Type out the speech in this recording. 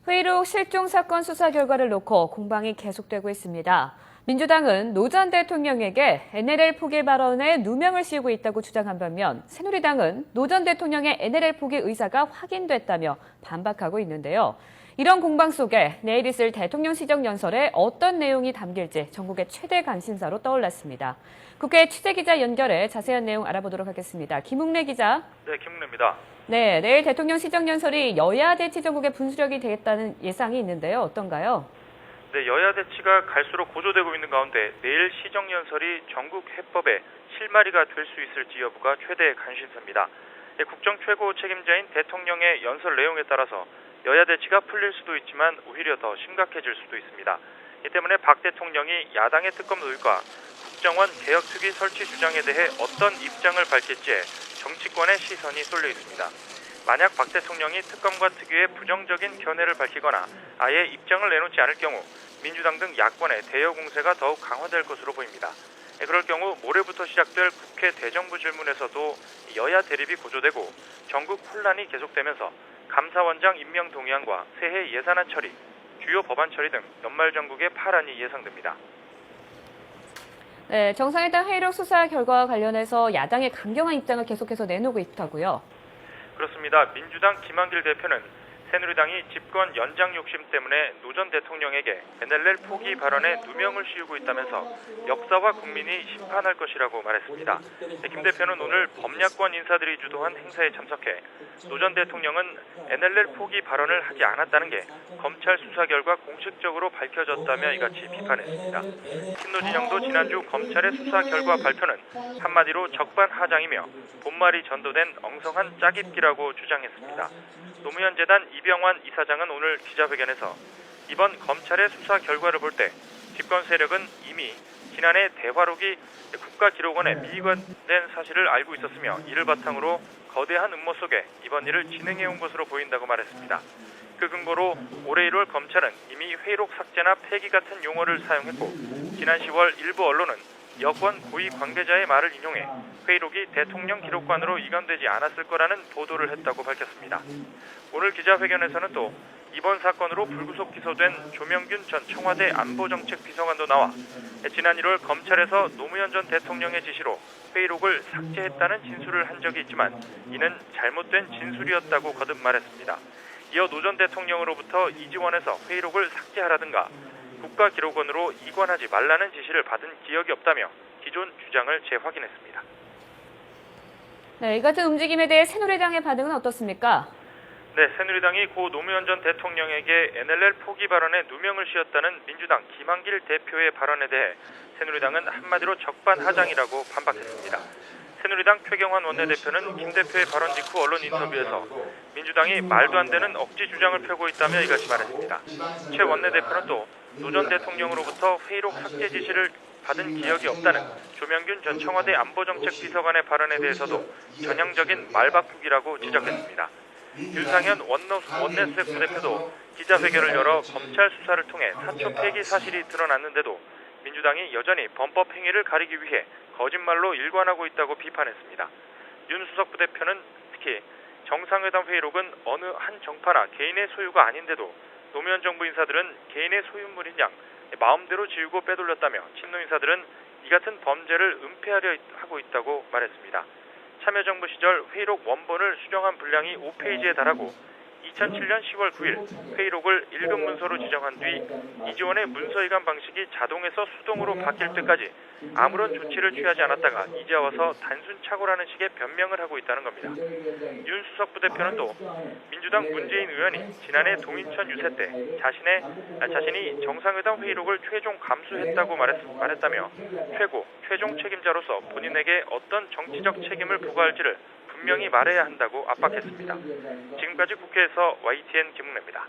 회의록 실종 사건 수사 결과를 놓고 공방이 계속되고 있습니다. 민주당은 노 전 대통령에게 NLL 포기 발언에 누명을 씌우고 있다고 주장한 반면 새누리당은 노 전 대통령의 NLL 포기 의사가 확인됐다며 반박하고 있는데요. 이런 공방 속에 내일 있을 대통령 시정연설에 어떤 내용이 담길지 전국의 최대 관심사로 떠올랐습니다. 국회 취재기자 연결해 자세한 내용 알아보도록 하겠습니다. 김웅래 기자. 네, 김웅래입니다. 네, 내일 대통령 시정연설이 여야 대치 전국의 분수령이 되겠다는 예상이 있는데요. 어떤가요? 네, 여야 대치가 갈수록 고조되고 있는 가운데 내일 시정연설이 전국 해법의 실마리가 될 수 있을지 여부가 최대 관심사입니다. 네, 국정 최고 책임자인 대통령의 연설 내용에 따라서 여야 대치가 풀릴 수도 있지만 오히려 더 심각해질 수도 있습니다. 이 때문에 박 대통령이 야당의 특검들과 국정원 개혁특위 설치 주장에 대해 어떤 입장을 밝힐지에 정치권의 시선이 쏠려 있습니다. 만약 박 대통령이 특검과 특위의 부정적인 견해를 밝히거나 아예 입장을 내놓지 않을 경우 민주당 등 야권의 대여 공세가 더욱 강화될 것으로 보입니다. 그럴 경우 모레부터 시작될 국회 대정부 질문에서도 여야 대립이 고조되고 전국 혼란이 계속되면서 감사원장 임명 동의안과 새해 예산안 처리, 주요 법안 처리 등 연말 전국의 파란이 예상됩니다. 네, 정상회담 회의록 수사 결과와 관련해서 야당의 강경한 입장을 계속해서 내놓고 있다고요? 그렇습니다. 민주당 김한길 대표는 새누리당이 집권 연장 욕심 때문에 노 전 대통령에게 NLL 포기 발언에 누명을 씌우고 있다면서 역사와 국민이 심판할 것이라고 말했습니다. 김 대표는 오늘 범야권 인사들이 주도한 행사에 참석해 노 전 대통령은 NLL 포기 발언을 하지 않았다는 게 검찰 수사 결과 공식적으로 밝혀졌다며 이같이 비판했습니다. 친노 진영도 지난주 검찰의 수사 결과 발표는 한마디로 적반하장이며 본말이 전도된 엉성한 짜깁기라고 주장했습니다. 노무현 재단 이병환 이사장은 오늘 기자회견에서 이번 검찰의 수사 결과를 볼 때 집권 세력은 이미 지난해 대화록이 국가기록원에 미관된 사실을 알고 있었으며 이를 바탕으로 거대한 음모 속에 이번 일을 진행해온 것으로 보인다고 말했습니다. 그 근거로 올해 1월 검찰은 이미 회의록 삭제나 폐기 같은 용어를 사용했고 지난 10월 일부 언론은 여권 고위 관계자의 말을 인용해 회의록이 대통령 기록관으로 이관되지 않았을 거라는 보도를 했다고 밝혔습니다. 오늘 기자회견에서는 또 이번 사건으로 불구속 기소된 조명균 전 청와대 안보정책비서관도 나와 지난 1월 검찰에서 노무현 전 대통령의 지시로 회의록을 삭제했다는 진술을 한 적이 있지만 이는 잘못된 진술이었다고 거듭 말했습니다. 이어 노 전 대통령으로부터 이지원해서 회의록을 삭제하라든가 국가기록원으로 이관하지 말라는 지시를 받은 기억이 없다며 기존 주장을 재확인했습니다. 네, 이 같은 움직임에 대해 새누리당의 반응은 어떻습니까? 네, 새누리당이 고 노무현 전 대통령에게 NLL 포기 발언에 누명을 씌웠다는 민주당 김한길 대표의 발언에 대해 새누리당은 한마디로 적반하장이라고 반박했습니다. 새누리당 최경환 원내대표는 김 대표의 발언 직후 언론 인터뷰에서 민주당이 말도 안 되는 억지 주장을 펴고 있다며 이같이 말했습니다. 최 원내대표는 또 노 전 대통령으로부터 회의록 삭제 지시를 받은 기억이 없다는 조명균 전 청와대 안보정책비서관의 발언에 대해서도 전형적인 말바꾸기라고 지적했습니다. 윤상현 원내수석 부대표도 기자회견을 열어 검찰 수사를 통해 사초 폐기 사실이 드러났는데도 민주당이 여전히 범법 행위를 가리기 위해 거짓말로 일관하고 있다고 비판했습니다. 윤 수석 부대표는 특히 정상회담 회의록은 어느 한 정파나 개인의 소유가 아닌데도 노무현 정부 인사들은 개인의 소유물인 양 마음대로 지우고 빼돌렸다며 친노 인사들은 이 같은 범죄를 은폐하려 하고 있다고 말했습니다. 참여정부 시절 회의록 원본을 수정한 분량이 5페이지에 달하고 2007년 10월 9일 회의록을 1급 문서로 지정한 뒤 이지원의 문서 이관 방식이 자동에서 수동으로 바뀔 때까지 아무런 조치를 취하지 않았다가 이제 와서 단순 착오라는 식의 변명을 하고 있다는 겁니다. 윤 수석 부대표는 또 민주당 문재인 의원이 지난해 동인천 유세 때 자신이 정상회담 회의록을 최종 감수했다고 말했다며 최종 책임자로서 본인에게 어떤 정치적 책임을 부과할지를 분명히 말해야 한다고 압박했습니다. 지금까지 국회에서 YTN 김웅래입니다.